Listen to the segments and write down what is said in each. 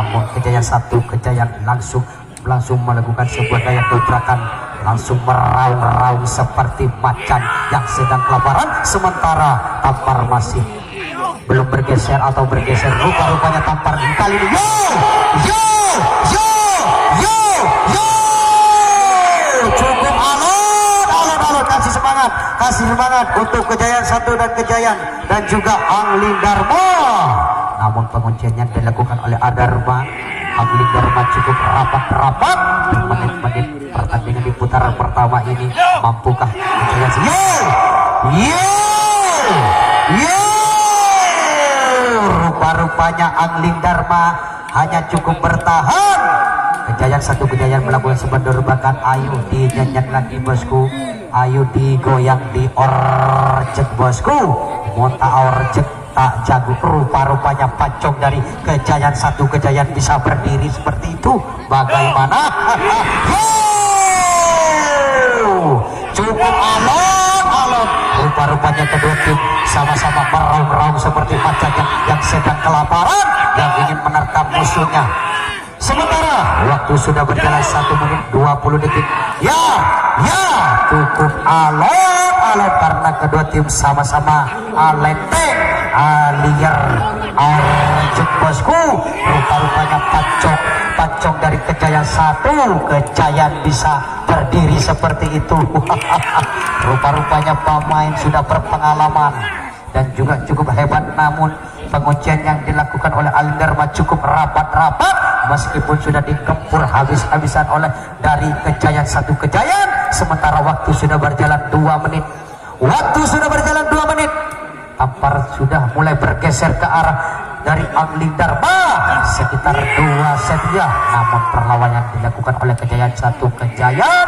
namun Kejayaan satu Kejayaan langsung melakukan sebuah gaya dobrakan, langsung meraung-raung seperti macan yang sedang kelaparan. Sementara Tampar masih belum bergeser atau bergeser. Rupa-rupanya Tampar kali ini cukup alot kasih semangat untuk Kejayaan satu dan Kejayaan dan juga Angling Dharma. Namun pengunciannya dilakukan oleh Adharma. Angling Dharma cukup rapat di menit-menit pertandingan di putaran pertama ini. Mampukah Kejayaan rupa-rupanya Angling Dharma hanya cukup bertahan. Kejayaan satu Kejayaan melakukan sebuah dobrakan. Ayo dinyanyikan lagi bosku, ayo digoyang di orjek bosku, monta orjek tak jago. Rupa-rupanya pacong dari Kejayaan satu Kejayaan bisa berdiri seperti itu. Bagaimana? Cukup alot. Rupa-rupanya kedua tim sama-sama meraung-raung seperti macan yang sedang kelaparan, yang ingin menerkam musuhnya. Sementara waktu sudah berjalan 1 menit 20 detik. Cukup alot karena kedua tim sama-sama alenteng, liar, arjek bosku. Rupa-rupanya pacong dari Kejayaan satu Kejayaan bisa berdiri seperti itu. Rupa-rupanya pemain sudah berpengalaman dan juga cukup hebat, namun penguncian yang dilakukan oleh Angling Dharma cukup rapat meskipun sudah dikempur habis-habisan oleh dari Kejayaan satu Kejayaan. Sementara waktu sudah berjalan 2 menit. Tampar sudah mulai bergeser ke arah dari Angling Dharma sekitar 2 set ya. Namun perlawanan dilakukan oleh Kejayaan satu Kejayaan.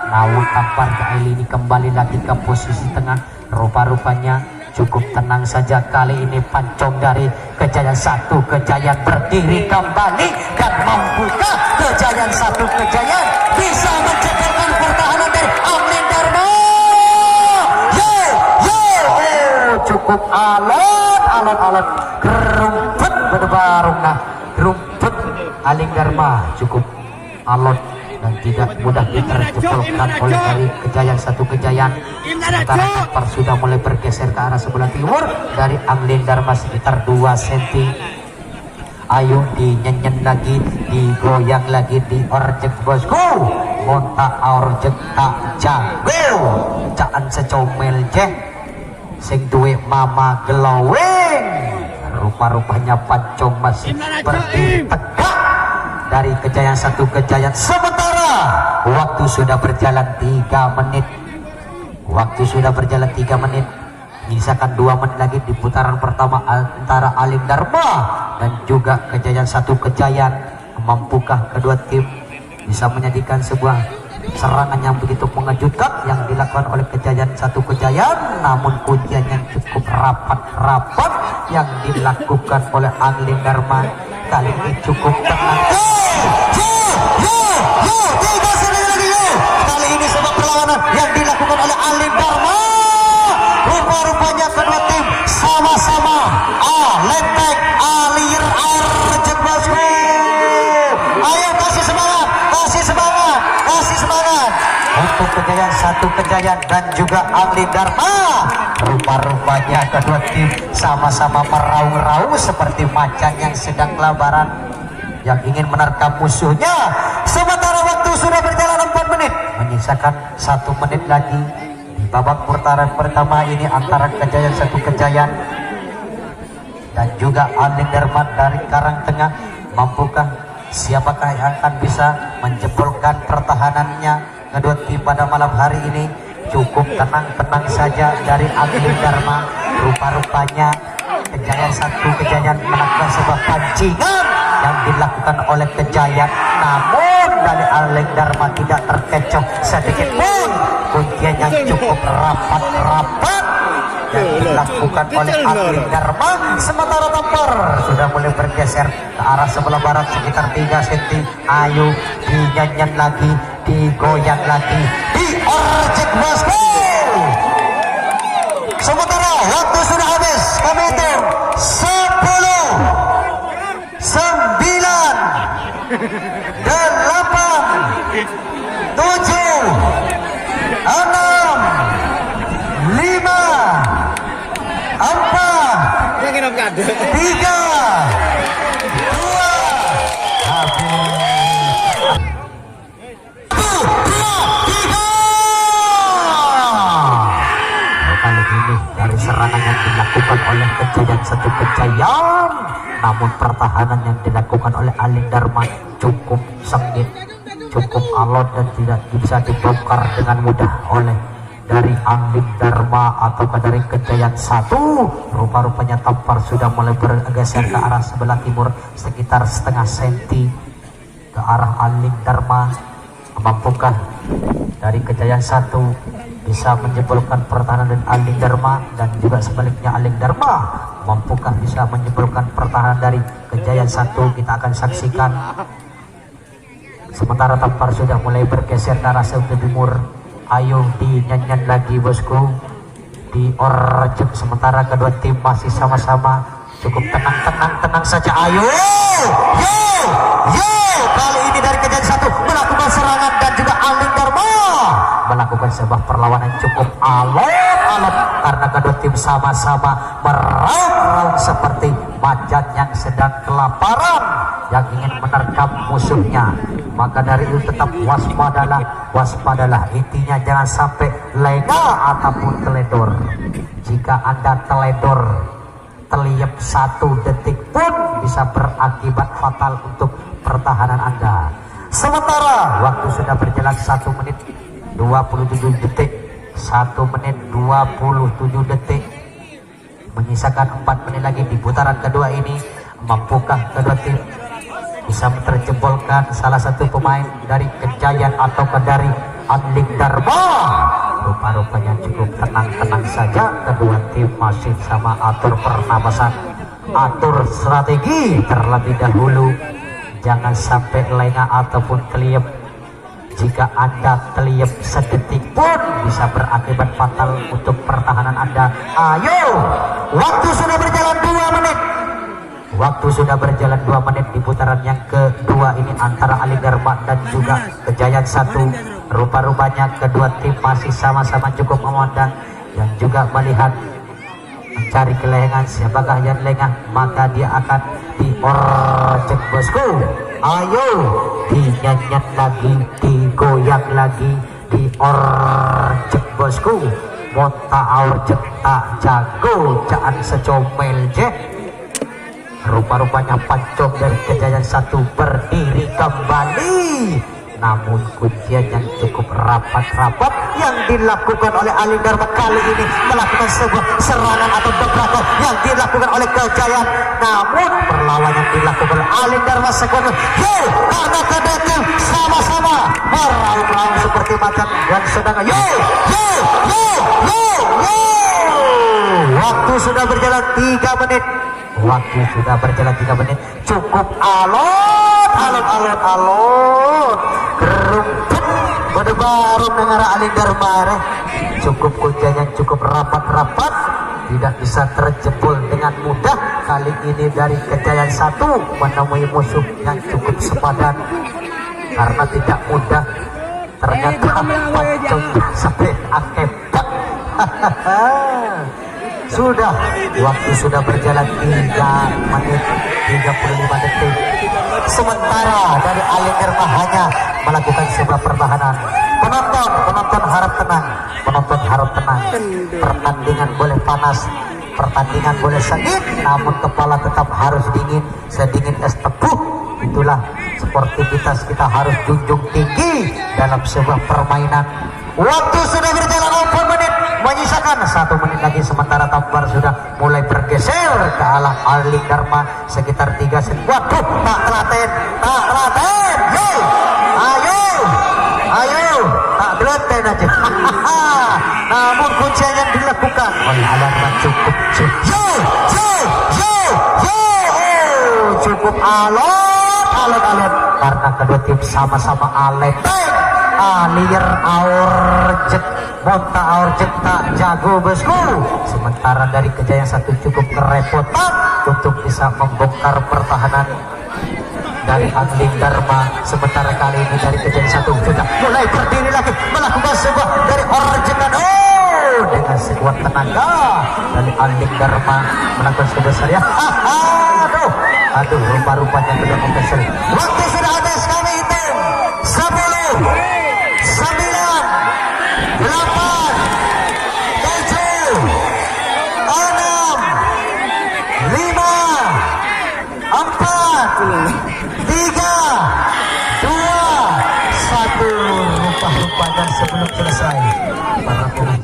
Namun Tampar kali ini kembali lagi ke posisi tengah. Rupa-rupanya cukup tenang saja kali ini. Pancong dari Kejayaan satu Kejayaan berdiri kembali, dan mampukah Kejayaan satu Kejayaan bisa mencetakkan pertahanan dari Angling Dharma? Cukup alot gerumpet berbarung. Gerumpet Angling Dharma cukup alot dan tidak mudah diterjebolkan oleh dari Kejayaan satu Kejayaan. Sementara Tampar sudah mulai bergeser ke arah sebelah timur dari Angling Dharma sekitar 2 cm. Ayo dinyanyikan lagi, digoyang lagi di orjek bosku, monta orjek tak jago caan secomel ceh sing duwe mama glowing. Rupa-rupanya Pancong masih berdiri tegak dari Kejayaan satu Kejayaan. Sementara waktu sudah berjalan 3 menit. Menyisakan 2 menit lagi di putaran pertama antara Angling Dharma dan juga Kejayaan satu Kejayaan. Mampukah kedua tim bisa menyajikan sebuah serangan yang begitu mengejutkan yang dilakukan oleh Kejayaan satu Kejayaan? Namun kuncian yang cukup rapat yang dilakukan oleh Angling Dharma kali ini cukup tenang. Kali ini sebuah perlawanan yang dilakukan oleh Angling Dharma. Rupa-rupanya kedua tim sama-sama lenteng, alir, arjek bosku. Ayo kasih semangat untuk Kejayaan satu Kejayaan dan juga Angling Dharma. Rupa-rupanya kedua tim sama-sama meraung-raung seperti macan yang sedang kelaparan, yang ingin menerkam musuhnya. Sementara waktu sudah berjalan 4 menit, menyisakan 1 menit lagi di babak putaran pertama ini antara Kejayaan satu Kejayaan dan juga Angling Dharma dari Karang Tengah. Mampukah, siapakah yang akan bisa menjebolkan pertahanannya kedua tim pada malam hari ini? Cukup tenang saja dari Angling Dharma. Rupa-rupanya Kejayaan satu Kejayaan melakukan sebuah pancingan yang dilakukan oleh Kejayaan, namun dari Angling Dharma tidak terkecoh sedikit pun. Kuncian yang cukup rapat yang dilakukan oleh Angling Dharma. Sementara Tampar sudah mulai bergeser ke arah sebelah barat sekitar 3 cm. Ayo dinyanyikan lagi, digoyang lagi di orjek bosku. Sementara waktu sudah habis, kami hitung 10, 9, 4, 3, 2, habis. Kali ini dari serangan yang dilakukan oleh Kejayaan satu Kejayaan, namun pertahanan yang dilakukan oleh Aling Dharma cukup sengit, cukup alot dan tidak bisa dibongkar dengan mudah oleh dari Aling Dharma atau dari Kejayaan satu. Rupa-rupanya tampar sudah mulai bergeser ke arah sebelah timur sekitar setengah senti ke arah Aling Dharma. Mampukah dari Kejayaan satu bisa menjebolkan pertahanan dan Aling Dharma, dan juga sebaliknya Aling Dharma mampukah bisa menjebolkan pertahanan dari Kejayaan satu? Kita akan saksikan. Sementara tampar sudah mulai bergeser ke arah sebelah timur. Ayo dinyanyian lagi bosku, di orjuk. Sementara kedua tim masih sama-sama cukup tenang saja. Ayo kali ini dari Kejayaan satu melakukan serangan dan juga Aling Dharma melakukan sebuah perlawanan cukup alot karena kedua tim sama-sama meraung-raung seperti macan yang sedang kelaparan yang ingin menerkam musuhnya. Maka dari itu tetap waspadalah, intinya jangan sampai lengah ataupun teledor. Jika Anda teledor, terliap 1 detik pun bisa berakibat fatal untuk pertahanan Anda. Sementara waktu sudah berjalan 1 menit 27 detik, 1 menit 27 detik, menyisakan 4 menit lagi di putaran kedua ini. Mampukah kedua tim bisa menerjebolkan salah satu pemain dari Kejayaan atau dari Aling Dharma? Rupa-rupanya cukup tenang saja. Kedua tim masih sama atur pernapasan, atur strategi terlebih dahulu. Jangan sampai lengah ataupun keliep. Jika Anda terliap sedetik pun bisa berakibat fatal untuk pertahanan Anda. Ayo, waktu sudah berjalan 2 menit. Waktu sudah berjalan 2 menit di putaran yang kedua ini antara Aling Dharma dan juga Kejayaan satu. Rupa-rupanya kedua tim masih sama-sama cukup memandang dan juga melihat, mencari kelengan. Siapakah yang lengah, maka dia akan diorjek bosku. Ayo dinyanyian lagi, digoyang lagi, diorjek bosku. Monta aurjek tak jago jaan secomel je. Rupa-rupanya pancong dari Kejayaan satu berdiri kembali, namun kuncian yang cukup rapat yang dilakukan oleh Aling Dharma kali ini melakukan sebuah serangan atau beberapa yang dilakukan oleh Kejayaan, namun perlawanan yang dilakukan oleh Aling Dharma sekuat. Karena kedua tim sama-sama meraung-raung seperti macan dan sedang waktu sudah berjalan 3 menit. Waktu sudah berjalan 3 menit, cukup alot kerumput berdebarung dengan Aling Dharma. Cukup kuncinya cukup rapat, tidak bisa terjebol dengan mudah. Kali ini dari Kejayaan satu menemui musuh yang cukup sepadan, karena tidak mudah ternyata pancong sampai akibat. Sudah, waktu sudah berjalan 3 menit 35 detik. Sementara dari Aling Dharma hanya melakukan sebuah pertahanan. Penonton harap tenang. Pertandingan boleh panas, pertandingan boleh sengit, namun kepala tetap harus dingin, sedingin es tepuh. Itulah sportivitas kita harus junjung tinggi dalam sebuah permainan. Waktu sudah berjalan 4 menit, menyisakan 1 menit lagi. Sementara tampar sudah mulai bergeser ke arah Aling Dharma sekitar 3 sen. Waduh, tak telaten. Ayo, tak telaten aja. Namun kuncian yang dilakukan oleh Aling Dharma cukup cukup alot karena kedua tim sama-sama alir aurjet, monta aurjet tak jago bosku. Sementara dari Kejayaan satu cukup kerepotan untuk bisa membongkar pertahanan dari Aling Dharma. Sementara kali ini dari Kejayaan satu sudah mulai berdiri lagi melakukan sebuah dari orjetan dengan sekuat tenaga dari Aldik Dharma melakukan sebesar ya. Aduh, rupa-rupanya sudah kompensasi. Waktu sudah habis, kami hitung 10, 9, 8, 7, 6, 5, 4, 3, 2, 1, rupa-rupanya sebelum selesai para pemain